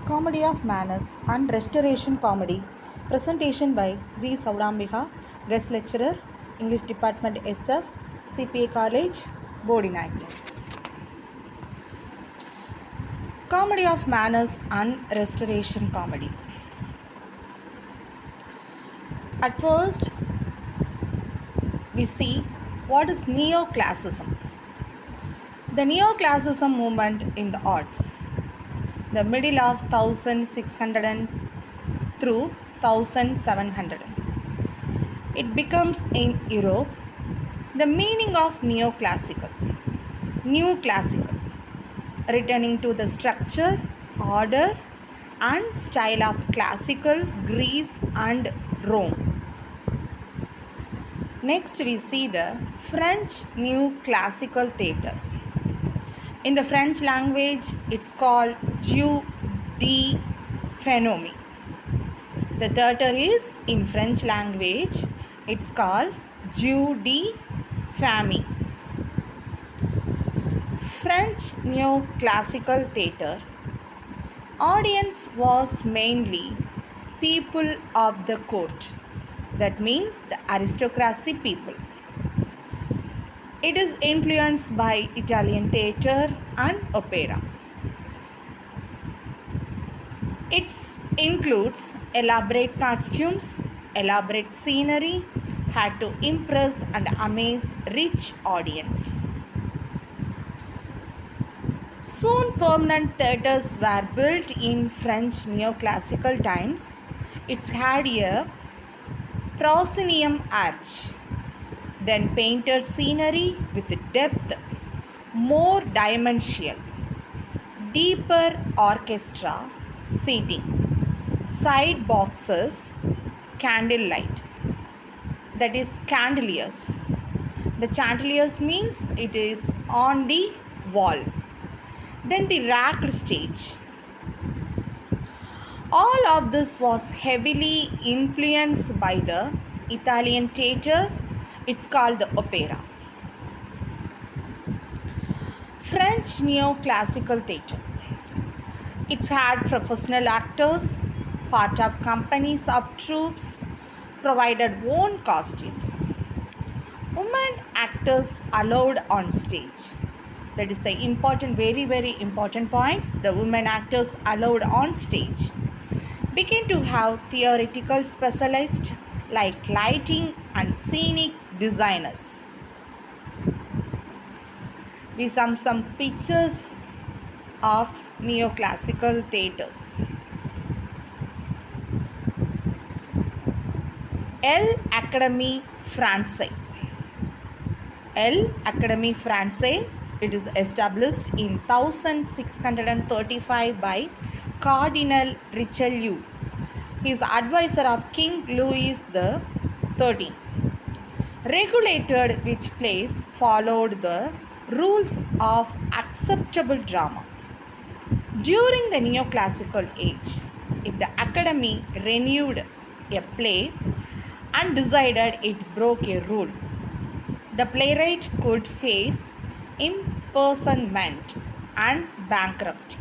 Comedy of Manners and Restoration Comedy. Presentation by G. Sowdambika, Guest Lecturer, English Department SF, CPA College, Bodinayakanur. Comedy of Manners and Restoration Comedy. At first, we see what is neoclassicism. The neoclassicism movement in the arts. The middle of 1600s through 1700s. It becomes in Europe the meaning of neoclassical, new classical, returning to the structure, order, and style of classical Greece and Rome. Next, we see the French New Classical Theatre. In the French language, it's called Jeu de Phénomène. The theatre is in French language, it's called Jeu de Famille. French New Classical Theatre. Audience was mainly people of the court. That means the aristocracy people. It is influenced by Italian theatre and opera. It includes elaborate costumes, elaborate scenery, had to impress and amaze rich audience. Soon permanent theatres were built in French neoclassical times. It had a proscenium arch. Then painted scenery with depth, more dimensional, deeper orchestra seating, side boxes, candlelight, that is chandeliers. The chandeliers means it is on the wall. Then the racked stage. All of this was heavily influenced by the Italian theatre. It's called the opera. French neoclassical theatre. It's had professional actors, part of companies of troops, provided own costumes. Women actors allowed on stage. That is the important, very important points. The women actors allowed on stage. Began to have theoretical specialists like lighting and scenic designers. We saw some pictures of neoclassical theatres. L'Académie Française. L'Académie Française. It is established in 1635 by Cardinal Richelieu. He is advisor of King Louis XIII. Regulated which plays followed the rules of acceptable drama. During the neoclassical age, if the Academy renewed a play and decided it broke a rule, the playwright could face imprisonment and bankruptcy.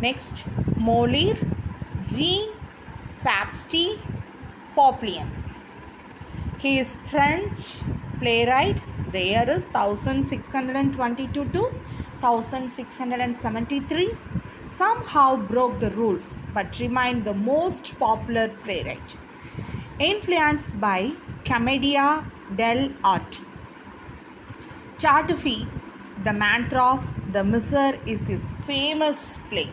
Next, Molière, Jean-Baptiste Poplien. He is French playwright. The year is 1622 to 1673. Somehow broke the rules but remained the most popular playwright. Influenced by Commedia dell'arte. Tartuffe, the Mantra, the Miser is his famous play.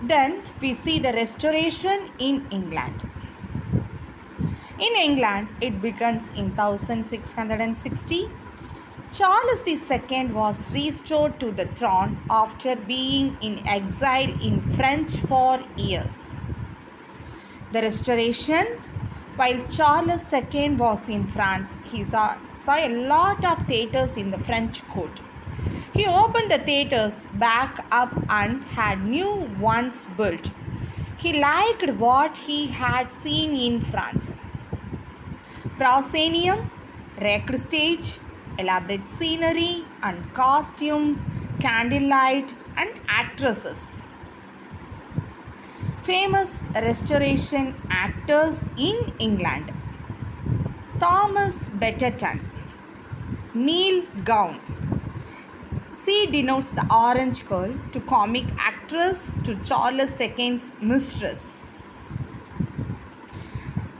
Then we see the Restoration in England. In England, it begins in 1660. Charles II was restored to the throne after being in exile in France for years. The Restoration. While Charles II was in France, he saw a lot of theatres in the French court. He opened the theatres back up and had new ones built. He liked what he had seen in France. Proscenium, racked stage, elaborate scenery and costumes, candlelight, and actresses. Famous Restoration actors in England: Thomas Betterton, Neil Gown. C denotes the orange girl to comic actress to Charles II's mistress.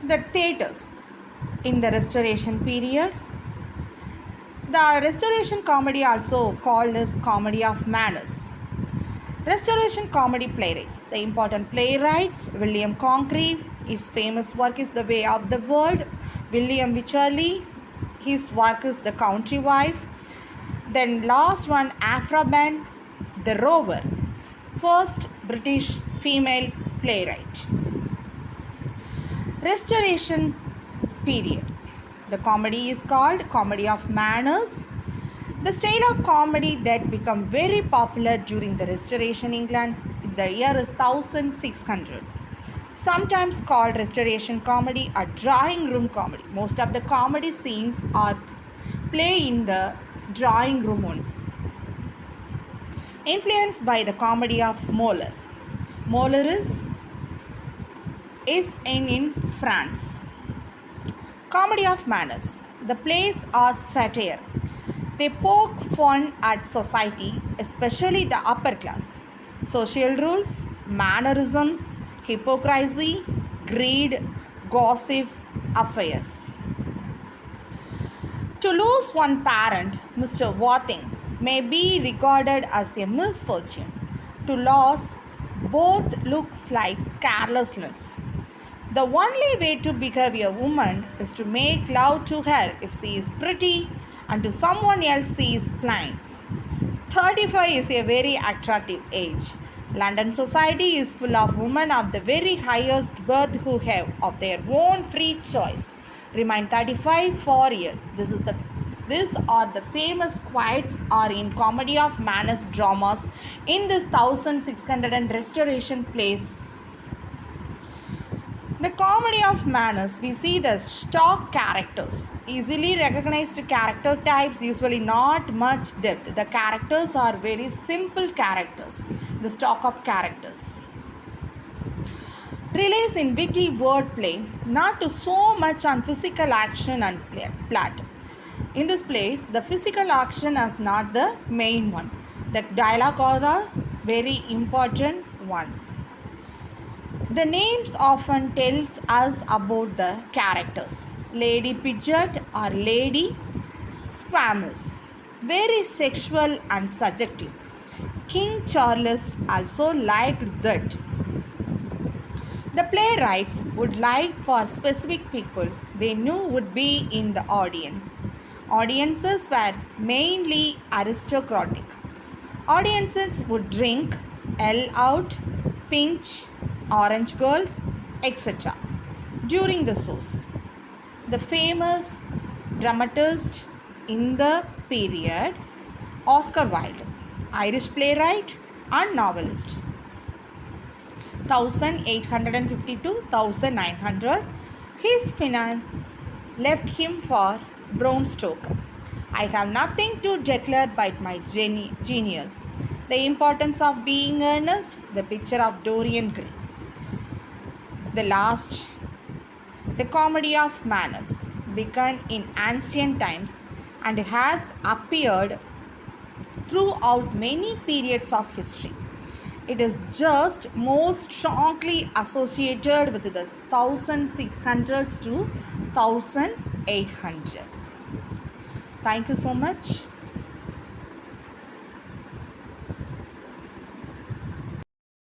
The theatres in the Restoration period. The Restoration comedy, also called as comedy of manners. Restoration comedy playwrights. The important playwrights: William Congreve. His famous work is The Way of the World. William Wycherley. His work is The Country Wife. Then last one, Afraban, The Rover. First British female playwright. Restoration period. The comedy is called comedy of manners. The style of comedy that became very popular during the Restoration England, the year is 1600s. Sometimes called Restoration comedy or drawing room comedy. Most of the comedy scenes are play in the drawing room only. Influenced by the comedy of Molière. Molière is in France. Comedy of manners. The plays are satire. They poke fun at society, especially the upper class. Social rules, mannerisms, hypocrisy, greed, gossip, affairs. To lose one parent, Mr. Worthing, may be regarded as a misfortune. To lose both looks like carelessness. The only way to behave a woman is to make love to her if she is pretty, and to someone else she is plain. 35 is a very attractive age. London society is full of women of the very highest birth who have of their own free choice remain 35 for years. These are the famous quotes are in comedy of manners dramas in this 1600 and Restoration plays. The comedy of manners, we see the stock characters, easily recognized character types, usually not much depth. The characters are very simple characters, the stock of characters. Relies in witty wordplay, not to so much on physical action and plot. In this place, the physical action is not the main one. The dialogue are very important one. The names often tells us about the characters. Lady Pidgeot or Lady Squamous, very sexual and subjective. King Charles also liked that. The playwrights would like for specific people they knew would be in the audience. Audiences were mainly aristocratic. Audiences would drink, yell out, pinch, orange girls, etc. during the shows. The famous dramatist in the period, Oscar Wilde, Irish playwright and novelist. 1852 1900, his finance left him for Brownstoke. I have nothing to declare but my genius. The importance of being earnest, the picture of Dorian Gray. The comedy of manners began in ancient times and has appeared throughout many periods of history. It is just most strongly associated with the 1600s to 1800. Thank you so much.